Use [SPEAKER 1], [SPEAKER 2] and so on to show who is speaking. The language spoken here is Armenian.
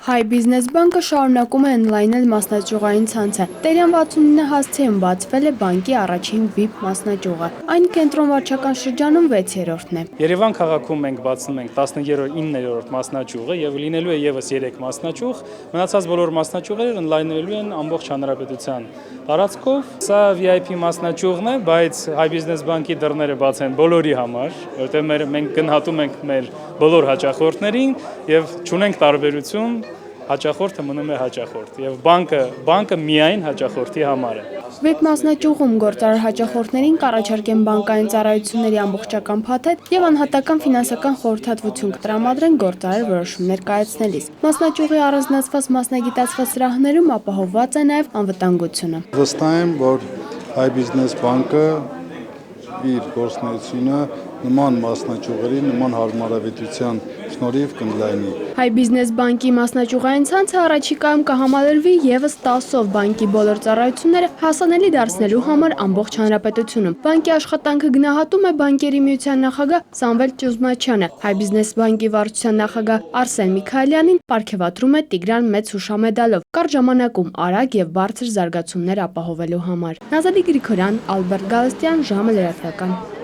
[SPEAKER 1] Հայ բիզնես բանկը շարունակում է ընդլայնել մասնաճյուղային ցանցը։ Տերյան 69 հասցեում բացվել է բանկի առաջին VIP մասնաճյուղը։ Այն կենտրոն-վարչական շրջանում 6-րդն է։
[SPEAKER 2] Երևան քաղաքում մենք բացնում ենք 19-րդ մասնաճյուղը եւ լինելու է եւս 3 մասնաճյուղ։ Մնացած բոլոր մասնաճյուղերը ընդլայնելու են ամբողջ հանրապետության տարածքով։ Սա VIP մասնաճյուղն է, բայց Հայ բիզնես բանկի դռները բաց են բոլորի համար, որտեղ մենք գնահատում ենք մեր բոլոր հաճախորդներին եւ չունենք տարբերություն, հաճախորդը մնում է հաճախորդ եւ բանկը միայն հաճախորդի համար է։
[SPEAKER 1] VIP մասնաճյուղում գործարար հաճախորդներին կառաջարկեն բանկային ծառայությունների ամբողջական փաթեթ եւ անհատական ֆինանսական խորհրդատվություն կտրամադրեն գործարար որոշումներ կայացնելիս։ Մասնաճյուղի առանձնացված մասնագիտացված սրահներում ապահովված է նաեւ անվտանգությունը։
[SPEAKER 3] Վստահ եմ, որ Հայ բիզնես բանկը իր գործունեությունը նման մասնաճյուղերի, նման հարմարավետության շնորհիվ կընդլայնի։
[SPEAKER 1] Հայ բիզնես բանկի մասնաճյուղային ցանցը առաջիկայում կհամալրվի եւս 10-ով բանկի բոլոր ծառայությունները հասանելի դարձնելու համար ամբողջ հանրապետությունում։ Բանկի աշխատանքը գնահատում է Բանկերի միության նախագահ Սամվել Ճուզմաչյանը։ Հայ բիզնես բանկի վարչության նախագահ Արսեն Միքայելյանին պարգևատրում է Տիգրան Մեծ հուշամեդալով կարճ ժամանակում արագ եւ բարձր զարգացումներ ապահովելու համար։ Նազարի Գրիգորյան, Ալբերտ Գալստյան, ժամը լրատվական։